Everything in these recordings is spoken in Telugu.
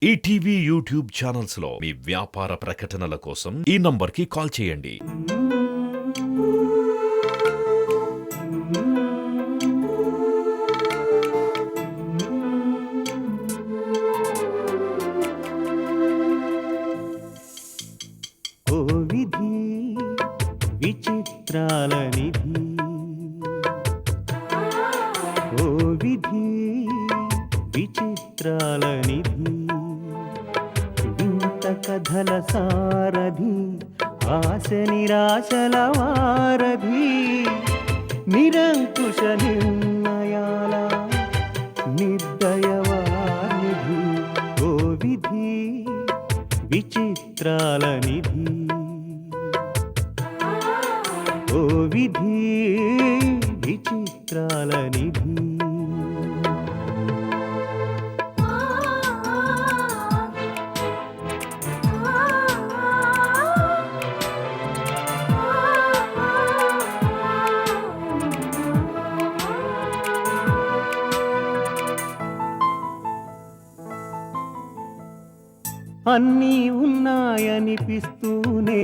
ఈటీవీ యూట్యూబ్ ఛానల్స్ లో మీ వ్యాపార ప్రకటనల కోసం ఈ నంబర్కి కాల్ చేయండి. ఓ విధి విచిత్రాల నిధి, ఓ విధి విచిత్రాల నిధి, వింత కథల సారథి, ఆశ నిరాశల వారధి, నిరంకుశ నిర్ణయాల నిర్దయవానిధి, ఓ విధి విచిత్రాల నిధి, ఓ విధి విచిత్రాల నిధి. అన్నీ ఉన్నాయనిపిస్తూనే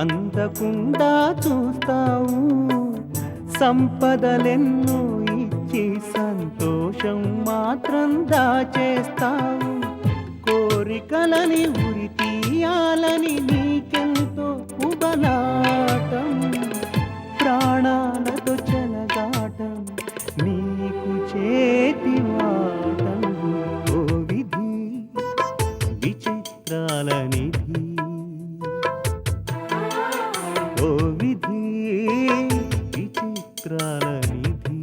అందకుండా చూస్తావు, సంపదలెన్నో ఇచ్చి సంతోషం మాత్రం దాచేస్తావు, కోరికలని ఉరి తీయాలని నీకెంతో ఉబలాటం, ప్రాణాలతో చెలగాటం నీకు చేతివాటం, ఓ విధి విచిత్రాల నిధి, ఓ విధి విచిత్రాల నిధి.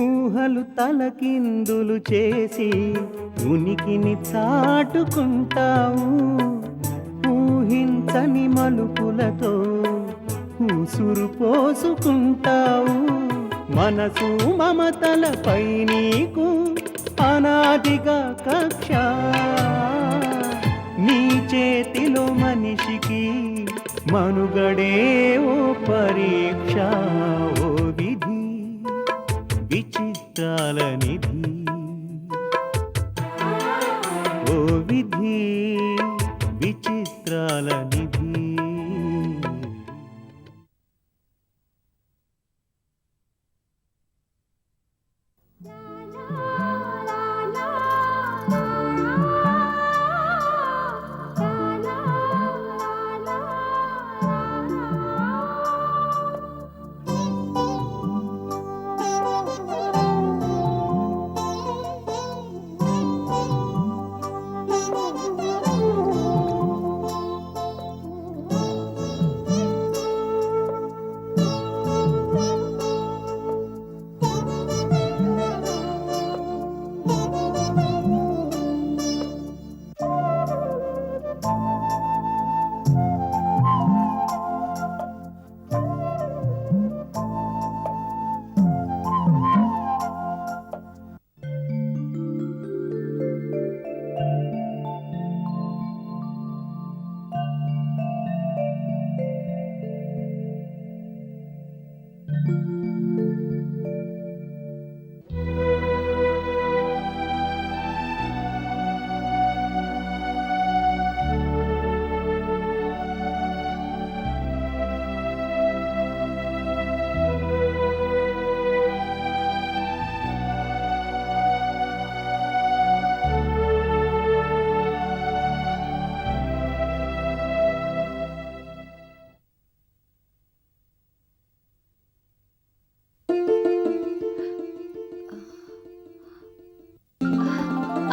ఊహలు తలకిందులు చేసి ఉనికిని చాటుకుంటావు, ఊహించని మలుపులతో ఉసురు పోసుకుంటావు, మనసు మమతలపై నీకు అనాదిగా కక్ష, నీ చేతిలో మనిషికి మనుగడే ఓ పరీక్ష, ఓ విధి విచిత్రాల నిధి, ఓ విధి విచిత్రాల నిధి.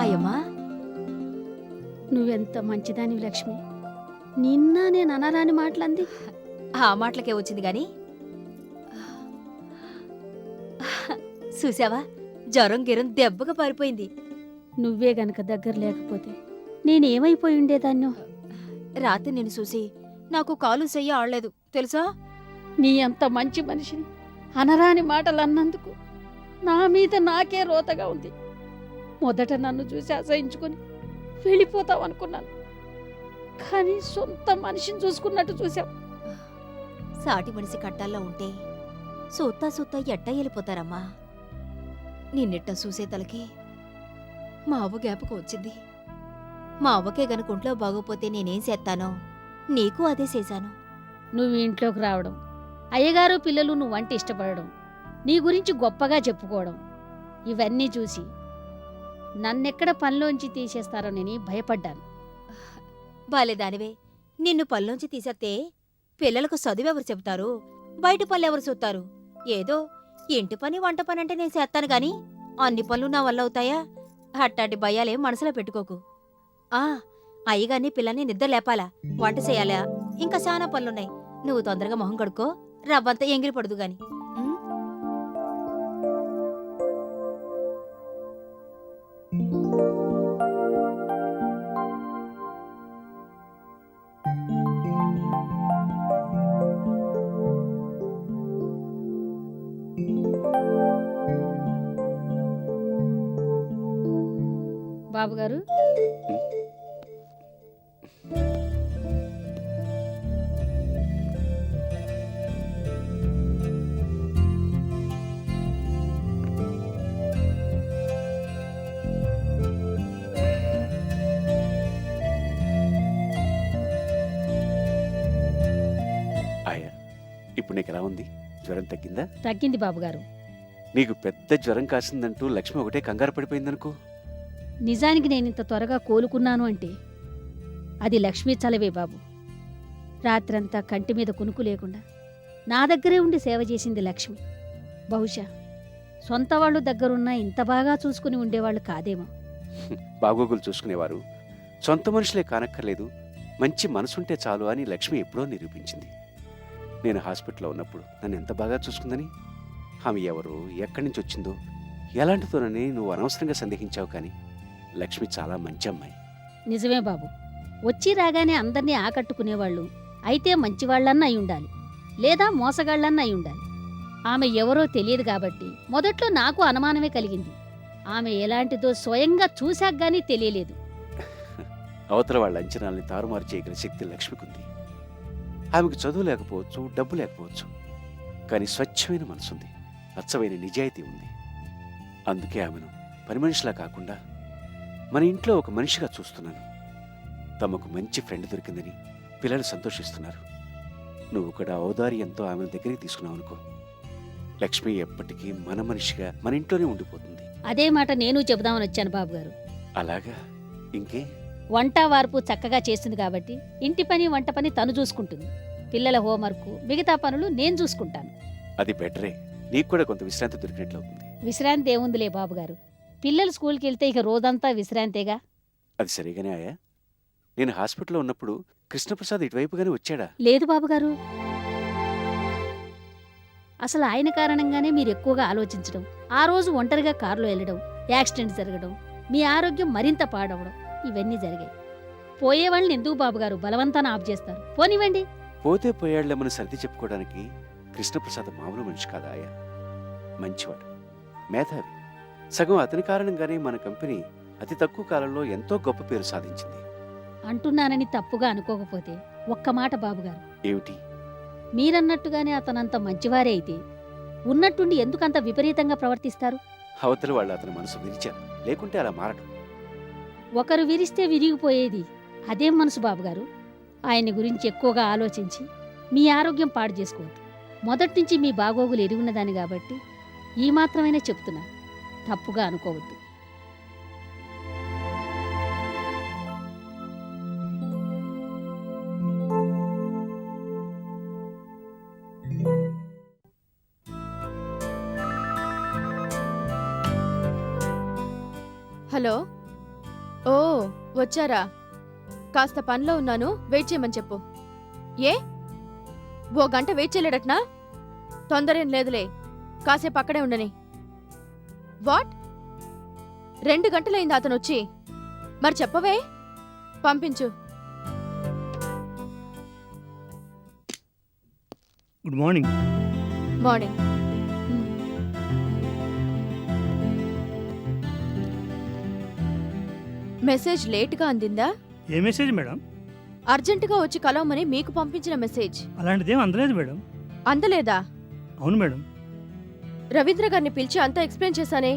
అయ్యమ్మా, నువ్వెంత మంచిదానివి లక్ష్మి. నిన్న నేను అనరాని మాటలంది. ఆ మాటలకే వచ్చింది గాని చూసావా, జ్వరం గిరం దెబ్బగా పారిపోయింది. నువ్వే గనక దగ్గర లేకపోతే నేనేమైపోయి ఉండేదాన్నో. రాత్రి నిన్ను చూసి నాకు కాలు చెయ్యి ఆడలేదు తెలుసా? నీ అంత మంచి మనిషిని అనరాని మాటలు అన్నందుకు నా మీద నాకే రోతగా ఉంది. మొదట నన్ను చూసి అసహించుకొని వెళ్ళిపోతావు అనుకున్నాను, కానీ సొంత మనిషిని చూసుకున్నట్టు చూసావు. సాటి మనిషి కట్టాల్లో ఉంటే సూత్తా సూత్తా ఎట్ట వెళ్ళిపోతారమ్మా. నిన్నెట్ట చూసే తలకి మా అవ్వ జ్ఞాపకం వచ్చింది. మా అవ్వకే గనుక ఒంట్లో బాగోపోతే నేనేం చేస్తానో నీకు అదే చేశాను. నువ్వు ఇంట్లోకి రావడం, అయ్యగారు పిల్లలు నువ్వంటే ఇష్టపడడం, నీ గురించి గొప్పగా చెప్పుకోవడం, ఇవన్నీ చూసి నన్నెక్కడ పనిలోంచి తీసేస్తారోనని భయపడ్డాను. బాలేదానివే, నిన్ను పనిలోంచి తీసేస్తే పిల్లలకు చదువెవరు చెబుతారు, బయట పనులెవరు చూస్తారు? ఏదో ఇంటి పని వంట పని అంటే నేను చేస్తాను గాని అన్ని పనులు నా వల్ల అవుతాయా? అట్టాంటి భయాలేం మనసులో పెట్టుకోకు. అయ్యగారిని పిల్లని నిద్ర లేపాలా, వంట చేయాలా, ఇంకా చాలా పనులున్నాయి. నువ్వు తొందరగా మొహం కడుక్కో, రవ్వంతా ఎంగిలి పడదు గాని. ఉం? బాబుగారు, ఆయా, ఇప్పుడు నీకు ఎలా ఉంది? జ్వరం తగ్గిందా? తగ్గింది బాబుగారు. నీకు పెద్ద జ్వరం కాసిందంటూ లక్ష్మి ఒకటే కంగారు పడిపోయిందనుకో. నిజానికి నేనింత త్వరగా కోలుకున్నాను అంటే అది లక్ష్మీ చలవే బాబు. రాత్రంతా కంటి మీద కునుకు లేకుండా నా దగ్గరే ఉండి సేవ చేసింది లక్ష్మి. బహుశా సొంత వాళ్ళు దగ్గరున్నా ఇంత బాగా చూసుకుని ఉండేవాళ్ళు కాదేమో. బాగోగులు చూసుకునేవారు సొంత మనుషులే కానక్కర్లేదు, మంచి మనసుంటే చాలు అని లక్ష్మి ఎప్పుడో నిరూపించింది. నేను హాస్పిటల్లో ఉన్నప్పుడు నన్ను ఎంత బాగా చూసుకుందని, ఆమె ఎవరో, ఎక్కడి నుంచి వచ్చిందో, ఎలాంటితోనని నువ్వు అనవసరంగా సందేహించావు. కానీ లక్ష్మి చాలా మంచి అమ్మాయి. నిజమే బాబు, వచ్చి రాగానే అందర్నీ ఆకట్టుకునేవాళ్ళు అయితే మంచివాళ్లన్నా అయి ఉండాలి, లేదా మోసగాళ్లన్నా అయి ఉండాలి. ఆమె ఎవరో తెలియదు కాబట్టి మొదట్లో నాకు అనుమానమే కలిగింది. ఆమె ఎలాంటిదో స్వయంగా చూశాకగానీ తెలియలేదు. అవతల వాళ్ళ అంచనాల్ని తారుమారు చేయగల శక్తి లక్ష్మికుంది. ఆమెకు చదువు లేకపోవచ్చు, డబ్బు లేకపోవచ్చు, కానీ స్వచ్ఛమైన మనసుంది, అచ్చమైన నిజాయితీ ఉంది. అందుకే ఆమెను పని మనిషిలా కాకుండా మన ఇంట్లో ఒక మనిషిగా చూస్తున్నాను. తమకు మంచి ఫ్రెండ్ దొరికిందని పిల్లలు సంతోషిస్తున్నారు. నువ్వు కూడా ఔదార్యంతో ఆమెను దగ్గరికి తీసుకున్నావు అనుకో, లక్ష్మి ఎప్పటికీ మన మనిషిగా మన ఇంట్లోనే ఉండిపోతుంది. అదే మాట నేను చెబుదామని వచ్చాను బాబుగారు. అలాగా? ఇంకే? వంట వార్పు చక్కగా చేస్తుంది కాబట్టి ఇంటి పని వంట పని తను చూసుకుంటుంది. పిల్లల హోంవర్క్ మిగతా పనులు నేను చూసుకుంటాను. అది బెటరే, నీకు కూడా కొంత విశ్రాంతి దొరికినట్లవుతుంది. విశ్రాంతి ఏముందిలే బాబుగారు, పిల్లలు స్కూల్కి వెళ్తే ఇక రోజంతా విశ్రాంతేగా. అది సరిగానే ఆయా. నేను హాస్పిటల్లో ఉన్నప్పుడు కృష్ణప్రసాద్ ఇటువైపుగానే వచ్చాడా? లేదు బాబుగారు, అసలు ఆయన కారణంగానే మీరు ఎక్కువగా ఆలోచించడం, ఆ రోజు ఒంటరిగా కారులో వెళ్ళడం, యాక్సిడెంట్ జరగడం, మీ ఆరోగ్యం మరింత పాడవడం, ఇవన్నీ జరిగాయి. పోయేవాళ్ళని ఎందుకు బాబుగారు బలవంతాన ఆఫ్ చేస్తారు? పోనివ్వండి. పోతే పోయాళ్లేమని సర్ది చెప్పుకోవడానికి కృష్ణప్రసాద్ మామూలు మనిషి కాదా ఆయా. మంచివాడు, మేధావి. సగం అతని కారణంగానే మన కంపెనీ అతి తక్కువ కాలంలో ఎంతో గొప్ప పేరు సాధించింది. అంటున్నానని తప్పుగా అనుకోకపోతే ఒక్క మాట బాబుగారు, ఏమిటి? మీరన్నట్టుగానే అతనంత మంచివారే అయితే ఉన్నట్టుండి ఎందుకంత విపరీతంగా ప్రవర్తిస్తారు? అవతల వాళ్ళు అతని మనసు విరిచారు, లేకుంటే అలా మారడం. ఒకరు విరిస్తే విరిగిపోయేది అదేం మనసు బాబుగారు? ఆయన్ని గురించి ఎక్కువగా ఆలోచించి మీ ఆరోగ్యం పాడు చేసుకోవద్దు. మొదట్నుంచి మీ బాగోగులు ఎరుగున్నదాని కాబట్టి ఈ మాత్రమైనా చెప్తున్నా, తప్పుగా అనుకోవద్దు. హలో, ఓ వచ్చారా? కాస్త పనిలో ఉన్నాను, వెయిట్ చేయమని చెప్పు. ఏ ఓ గంట వెయిట్ చేయలేడట్నా? తొందరేం లేదులే, కాసేపు అక్కడే ఉండని. వాట్, 2 గంటలైంది అతను వచ్చి? మరి చెప్పవే, పంపించు. Good morning. మార్నింగ్. మెసేజ్ లేట్గా అందిందా? ఏ మెసేజ్ మేడం? అర్జెంటుగా వచ్చి కలవమని మీకు పంపించిన మెసేజ్ అలాంటిదేం అందలేదు మేడం. అందలేదా? అవును మేడం. రవీంద్ర గారిని పిలిచి అంతా ఎక్స్ప్లెయిన్ చేశానే.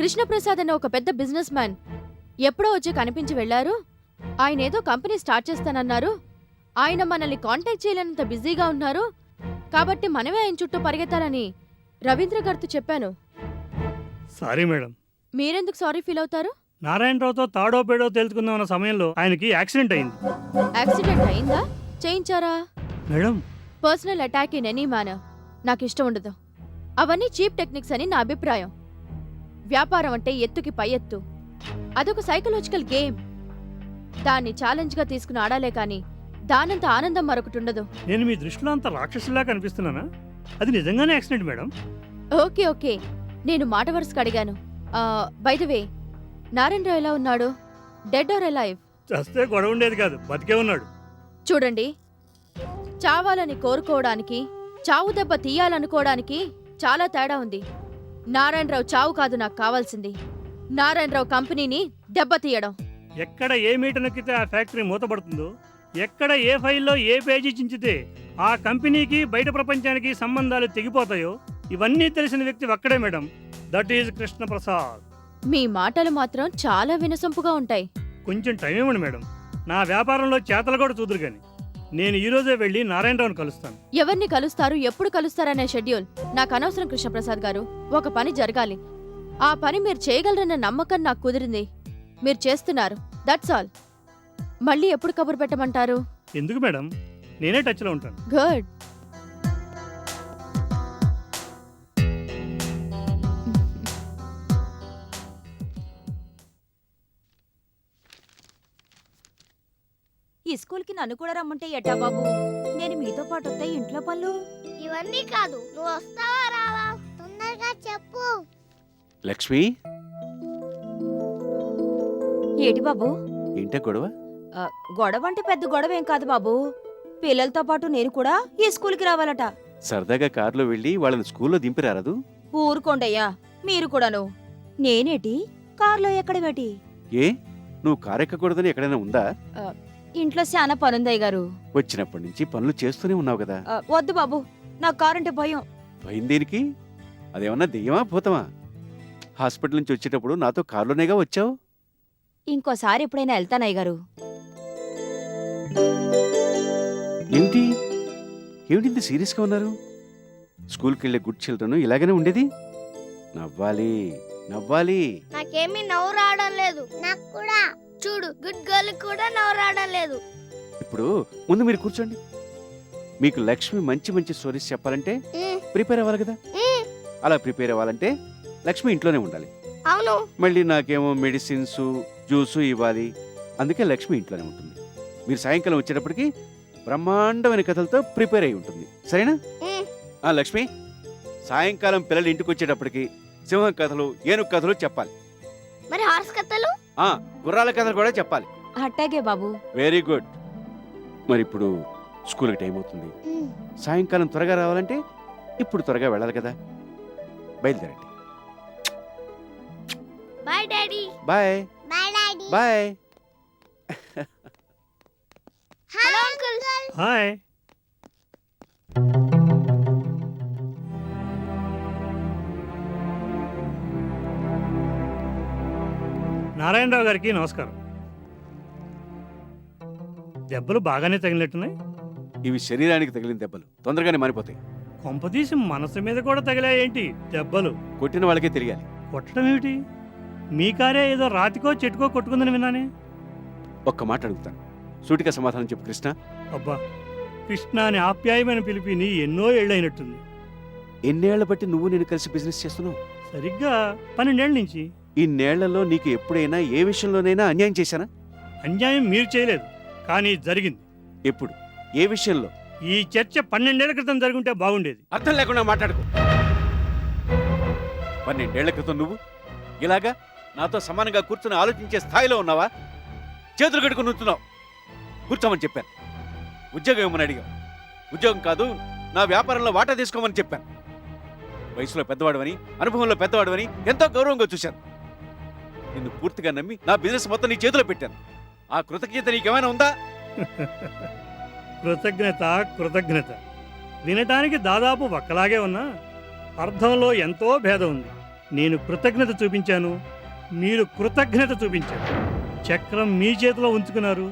కృష్ణప్రసాద్ అనే ఒక పెద్ద బిజినెస్ మ్యాన్ ఎప్పుడో వచ్చి కనిపించి వెళ్లారు. ఆయన ఏదో కంపెనీ స్టార్ట్ చేస్తానన్నారు. ఆయన మనల్ని కాంటాక్ట్ చేయలేనంత బిజీగా ఉన్నారు. కాబట్టి మనమే ఆయన చుట్టూ పరిగెత్తాలని రవీంద్ర గారితో చెప్పాను. Sorry madam. మీరెందుకు సారీ ఫీల్ అవుతారు? నారాయణరావుతో తాడో పేడో తేల్చుకుందామన్న సమయంలో ఆయనకి యాక్సిడెంట్ అయింది. యాక్సిడెంట్ అయిందా? చేయించారా? Madam, personal attack in any manner నాకు ఇష్టం ఉండదు. అవన్నీ చీప్ టెక్నిక్స్ అని నా అభిప్రాయం. వ్యాపారం అంటే ఎత్తుకి పై ఎత్తు. అదొక సైకలాజికల్ గేమ్. దాన్ని ఛాలెంజ్గా తీసుకుని ఆడాలే కానీ దానంత ఆనందం మరొకటి ఉండదు. నేను మీ దృష్టిలో అంత రాక్షసులా కనిపిస్తున్నానా? అది నిజంగానే యాక్సిడెంట్ మేడం. ఓకే ఓకే, నేను మాట వరుసకు అడిగాను. బై ద వే, నారాయణరావు ఎలా ఉన్నాడు? Dead or alive? చస్తే గొడవ ఉండేది కాదు, బతికే ఉన్నాడు. చూడండి, చావాలని కోరుకోవడానికి, చావు దెబ్బ తీయాలనుకోవడానికి చాలా తేడా ఉంది. నారాయణరావు చావు కాదు నాకు కావాల్సింది, నారాయణరావు కంపెనీని దెబ్బతీయడం. ఎక్కడ ఏ మీట నొక్కితే ఆ ఫ్యాక్టరీ మూతపడుతుందో, ఎక్కడ ఏ ఫైల్లో ఏ పేజీ చించితే ఆ కంపెనీకి బయట ప్రపంచానికి సంబంధాలు తెగిపోతాయో ఇవన్నీ తెలిసిన వ్యక్తి ఒక్కడే మేడం. That is Krishnaprasad. మీ మాటలు మాత్రం చాలా వినసొంపుగా ఉంటాయి. కొంచెం టైం ఇవ్వండి మేడం. నా వ్యాపారంలో చేతలు కూడా చూదురు కానీ నేను ఈ రోజే వెళ్ళి నారాయణరావుని కలుస్తాను. ఎవరిని కలుస్తారు, ఎప్పుడు కలుస్తారనే షెడ్యూల్ నాకు అనవసరం కృష్ణప్రసాద్ గారు. ఒక పని జరగాలి. ఆ పని మీరు చేయగలరన్న నమ్మకం నాకు కుదిరింది. మీరు చేస్తున్నారు, దట్స్ ఆల్. మళ్ళీ ఎప్పుడు కబురు పెట్టమంటారు? ఎందుకు మేడం, నేనే టచ్లో ఉంటాను. గుడ్. ఈ స్కూల్కి నన్ను కూడా రమ్మంటే ఎట్టా బాబు? నేను మీతో పాటు వస్తే ఇంట్లో పనులు. ఇవన్నీ కాదు, నువ్వు వస్తావా రావా? తొందరగా చెప్పు. లక్ష్మి, ఏటి బాబు? ఏంటే గొడవ? గొడవ అంటే పెద్ద గొడవ ఏం కాదు బాబు. పిల్లలతో పాటు నేను కూడా ఈ స్కూల్కి రావాలట. సరదాగా కారులో వెళ్ళి వాళ్ళని స్కూల్లో దింపిరారదు? ఊరుకోండయ్యా, మీరు కూడాను. నేనేటి కార్లో ఎక్కడమేటి? ఏ, నువ్వు కారు ఎక్కకూడదని ఎక్కడైనా ఉందా? ఇంట్లో చాలా పనుందయ్య గారు. వచ్చినప్పటి నుంచి పనులు చేస్తూనే ఉన్నావు కదా. వద్దు బాబు, నాకు కారంటే భయం. భయం దేనికి? అదేమన్నా దెయ్యమా భూతమా? హాస్పిటల్ నుంచి వచ్చేటప్పుడు నాతో కారులోనేగా వచ్చావు. ఇంకోసారి ఎప్పుడైనా వెళ్తానయ్య గారు. ఏమిటి ఏమిటి సీరియస్గా ఉన్నారు? స్కూల్కి వెళ్ళే గుడ్ చిల్డ్రన్ ఇలాగనే ఉండేది. నవ్వాలి నవ్వాలి. నాకేమీ నవ్వు రావడం లేదు. నాకు కూడా చూడు, గుడ్ గర్ల్ కూడా నవ్వు రావడం లేదు. ఇప్పుడు ముందు మీరు కూర్చోండి. మీకు లక్ష్మి మంచి మంచి స్టోరీస్ చెప్పాలంటే ప్రిపేర్ అవ్వాలి కదా. అలా ప్రిపేర్ అవ్వాలంటే లక్ష్మి ఇంట్లోనే ఉండాలి. అవును. మళ్ళీ నాకేమో మెడిసిన్స్ జ్యూసు ఇవ్వాలి. అందుకే లక్ష్మి ఇంట్లోనే ఉంటుంది. మీరు సాయంకాలం వచ్చేటప్పటికి బ్రహ్మాండమైన కథలతో ప్రిపేర్ అయి ఉంటుంది. సరేనా? లక్ష్మి, సాయంకాలం పిల్లలు ఇంటికి వచ్చేటప్పటికి సింహం కథలు, ఏనుగు కథలు చెప్పాలి. మరి హార్స్ కథలు, గుర్రాల కథలు కూడా చెప్పాలి. అట్టాగే బాబు. Very good. మరి ఇప్పుడు స్కూల్కి టైం అవుతుంది. సాయంకాలం త్వరగా రావాలంటే ఇప్పుడు త్వరగా వెళ్ళాలి కదా. బయలుదేరండి. Bye daddy. Bye bye daddy. Bye. Hello uncle. Hi. Narayanarao గారికి నమస్కారం. దెబ్బలు బాగానే తగిలినట్టున్నాయి. ఇవి శరీరానికి తగిలిన దెబ్బలు, తొందరగానే మారిపోతాయి. కొంపతీసి మనసు మీద కూడా తగిలాయేంటి దెబ్బలు? కొట్టిన వాళ్ళకే తెలియాలి. కొట్టడం ఏమిటి? మీ కారే ఏదో రాతికో చెట్టుకో కొట్టుకుందని విన్నానే. ఒక్క మాట అడుగుతాను, సూటిగా సమాధానం చెప్పు కృష్ణ. అబ్బా, కృష్ణ అని ఆప్యాయమైన పిలిపిని ఎన్నో ఏళ్ళైనట్టుంది. ఎన్నేళ్ల బట్టి నువ్వు నేను కలిసి బిజినెస్ చేస్తున్నావు? సరిగ్గా 12 ఏళ్ళ నుంచి. ఇన్నేళ్లలో నీకు ఎప్పుడైనా ఏ విషయంలోనైనా అన్యాయం చేశానా? అన్యాయం మీరు చేయలేదు, కానీ జరిగింది. ఎప్పుడు? ఏ విషయంలో? ఈ చర్చ 12 ఏళ్ల క్రితం జరుగుంటే బాగుండేది. అర్థం లేకుండా మాట్లాడుకో. 12 ఏళ్ల క్రితం నువ్వు ఇలాగా నాతో సమానంగా కూర్చుని ఆలోచించే స్థాయిలో ఉన్నావా? చేతులు కట్టుకుని ఉంటున్నావు. కూర్చోమని చెప్పాను. ఉద్యోగం ఏమని అడిగావు? ఉద్యోగం కాదు, నా వ్యాపారంలో వాటా తీసుకోమని చెప్పాను. వయసులో పెద్దవాడవని, అనుభవంలో పెద్దవాడవని ఎంతో గౌరవంగా చూశాను. నిన్ను పూర్తిగా నమ్మి నా బిజినెస్ మొత్తం నీ చేతిలో పెట్టాను. ఆ కృతజ్ఞత నీకేమైనా ఉందా? కృతజ్ఞత కృతజ్ఞత వినటానికి దాదాపు ఒక్కలాగే ఉన్నా అర్థంలో ఎంతో భేదం ఉంది. నేను కృతజ్ఞత చూపించాను, మీరు కృతజ్ఞత చూపించారు. చక్రం మీ చేతిలో ఉంచుకున్నారు,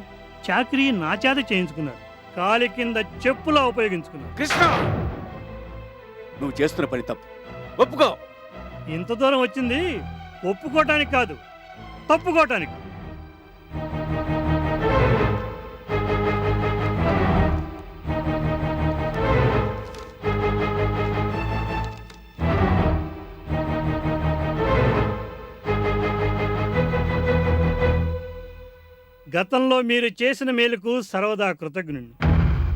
చాకరీ నా చేత చేయించుకున్నారు, కాలి కింద చెప్పులా ఉపయోగించుకున్నారు. కృష్ణ, నువ్వు చేస్తున్న పని తప్పు. ఒప్పుకో. ఇంత దూరం వచ్చింది ఒప్పుకోవటానికి కాదు, తప్పుకోవటానికి. గతంలో మీరు చేసిన మేలుకు సర్వదా కృతజ్ఞుని.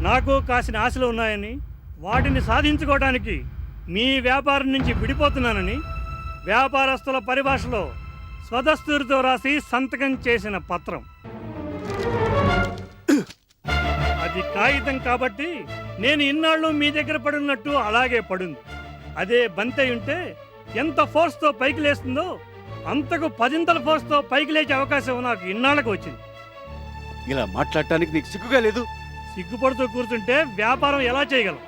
నాకు కాసిన ఆశలు ఉన్నాయని, వాటిని సాధించుకోవడానికి మీ వ్యాపారం నుంచి విడిపోతున్నానని వ్యాపారస్తుల పరిభాషలో స్వదస్తూరితో రాసి సంతకం చేసిన పత్రం. అది కాగితం కాబట్టి నేను ఇన్నాళ్ళు మీ దగ్గర పడున్నట్టు అలాగే పడుంది. అదే బంతి ఉంటే ఎంత ఫోర్స్తో పైకి లేస్తుందో అంతకు 10ంతల ఫోర్స్తో పైకి లేచే అవకాశం నాకు ఇన్నాళ్ళకు వచ్చింది. ఇలా మాట్లాడటానికి నీకు సిగ్గుగా లేదు? సిగ్గుపడుతూ కూర్చుంటే వ్యాపారం ఎలా చేయగలం?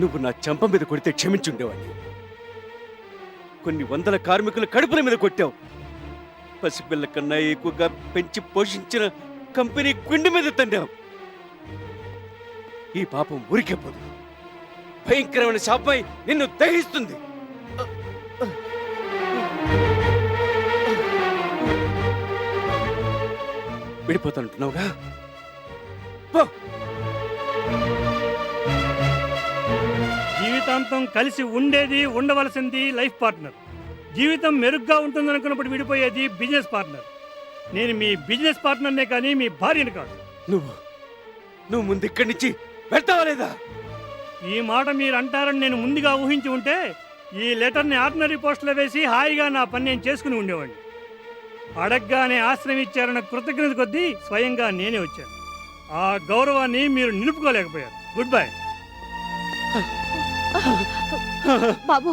నువ్వు నా చెంప మీద కొడితే క్షమించుండేవాడిని. కొన్ని వందల కార్మికుల కడుపుల మీద కొట్టావు. పసిపిల్ల కన్నా ఎక్కువగా పెంచి పోషించిన కంపెనీ గుండె మీద తండావు. ఈ పాపం ఊరికే పోదు. భయంకరమైన శాపమై నిన్ను దహిస్తుంది. విడిపోతానంటున్నావుగా? పో. జీవితాంతం కలిసి ఉండేది ఉండవలసింది లైఫ్ పార్ట్నర్. జీవితం మెరుగ్గా ఉంటుందనుకున్నప్పుడు విడిపోయేది బిజినెస్ పార్ట్నర్. నేను మీ బిజినెస్ పార్ట్నర్నే కానీ మీ భార్యని కాదు. నువ్వు ముందు ఇక్కడి నుంచి వెళ్తావా లేదా? ఈ మాట మీరు అంటారని నేను ముందుగా ఊహించి ఉంటే ఈ లెటర్ని ఆర్డినరీ పోస్టులో వేసి హాయిగా నా పని నేను చేసుకుని ఉండేవాడిని. అడగ్గానే ఆశ్రయం ఇచ్చారన్న కృతజ్ఞత కొద్దీ స్వయంగా నేనే వచ్చాను. ఆ గౌరవాన్ని మీరు నిలుపుకోలేకపోయారు. Good bye. బాబు,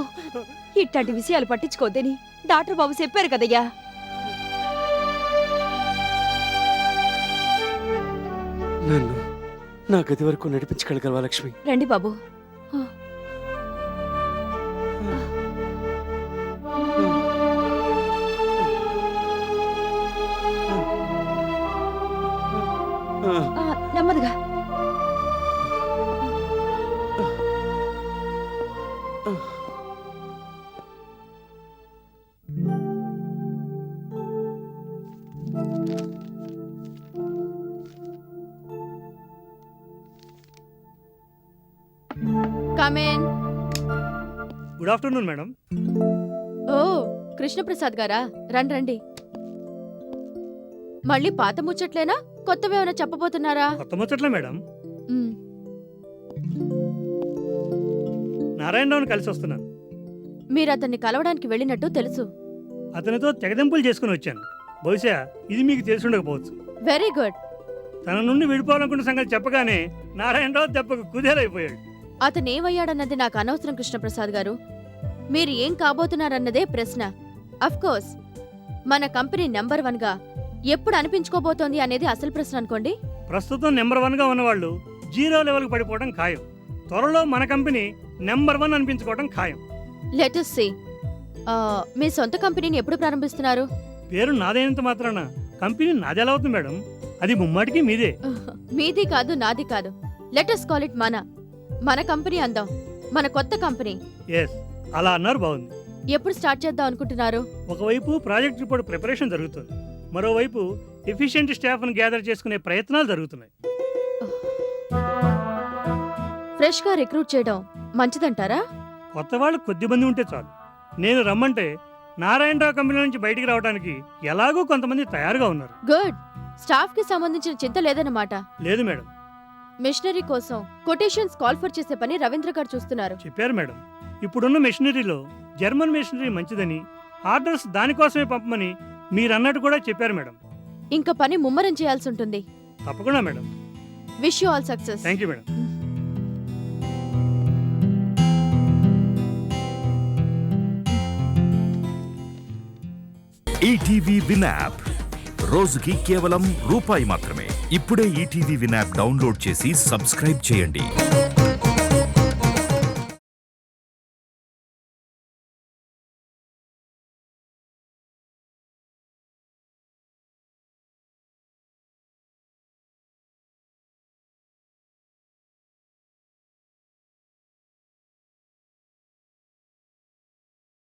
ఇట్లాంటి విషయాలు పట్టించుకోద్దని డాక్టర్ బాబు చెప్పారు కదయ్యా. నన్ను నా గది వరకు నడిపించగలగలవా లక్ష్మి? రండి బాబు. నెమ్మదిగా. కమేన్. Good afternoon madam. ఓ, కృష్ణప్రసాద్ గారా? రండి రండి. మళ్ళీ పాత ముచ్చట్లేనా, కొత్తవేమైనా చెప్పబోతున్నారా? కొత్త ముచ్చట్లే మేడం. మ్, నారాయణరావుని కలిసి వస్తున్నాను. మీరు అతన్ని కలవడానికి వెళ్ళినట్టు తెలుసు. అతనితో తెగదెంపులు చేసుకుని వచ్చాను. బహుశా ఇది మీకు తెలిసి ఉండకపోవచ్చు. Very good. తన నుండి విడిపోవాలనుకున్న సంగతి చెప్పగానే నారాయణరావు దెబ్బకు కుదేలైపోయాడు. అతను ఏమయ్యాడన్నది నాకు అనవసరం కృష్ణప్రసాద్ గారు. మీరు ఏం కాబోతున్నారన్నదే ప్రశ్న. అఫ్ కోర్స్ మన కంపెనీ నెంబర్ 1గా ఎప్పుడు అనిపించుకోబోతోంది అనేది అసలు ప్రశ్న అనుకోండి. ప్రస్తుతం నెంబర్ 1గా ఉన్నవాళ్ళు 0 లెవెల్కి పడిపోవడం ఖాయం. త్వరలో మన కంపెనీ నెంబర్ 1 అనిపించుకోవడం ఖాయం. Let us see. మీ సొంత కంపెనీని ఎప్పుడు ప్రారంభిస్తున్నారు? పేరు నాదైనంత మాత్రాన కంపెనీ నాది ఎలా అవుతుంది మేడం? అది ముమ్మాటికి మీదే. మీది కాదు, నాది కాదు. లెట్ us call it మన కంపెనీ అందాం. మన కొత్త కంపెనీ. ఎస్, అలా అన్నారు, బాగుంది. ఎప్పుడు స్టార్ట్ చేద్దాం అనుకుంటున్నారు? ఒకవైపు ప్రాజెక్ట్ రిపోర్ట్ ప్రిపరేషన్ జరుగుతుంది, మరోవైపు ఎఫిషియెంట్ స్టాఫ్ను గ్యాదర్ చేసుకునే ప్రయత్నాలు జరుగుతున్నాయి. ఫ్రెష్ గా రిక్రూట్ చేయడం మంచిదంటారా? కొత్త వాళ్ళు కొద్దిమంది ఉంటే చాలు. నేను రమ్మంటే నారాయణరావు కంపెనీ నుంచి బయటికి రావడానికి ఎలాగో కొంతమంది తయారుగా ఉన్నారు. గుడ్. స్టాఫ్ కి సంబంధించిన చింత లేదన్నమాట. లేదు మేడం. మిషనరీ కోసం కొటేషన్స్ కాల్ఫర్ చేసే పని రవీంద్ర గారు చూస్తున్నారు. చెప్పారు మేడం. ఇప్పుడున్న మెషినరీలో జర్మన్ మెషినరీ మంచిదని, ఆర్డర్స్ దానికోసమే పంపమని మీరన్నట్టు కూడా చెప్పారు మేడం. ఇంకా పని ముమ్మరం చేయాల్సి ఉంటుంది. తప్పకుండా madam. Wish you all success. Thank you madam. ETV win app రోజుకి కేవలం రూపాయి మాత్రమే. ఇప్పుడే ఈటీవీ విన్ యాప్ డౌన్లోడ్ చేసి సబ్స్క్రైబ్ చేయండి.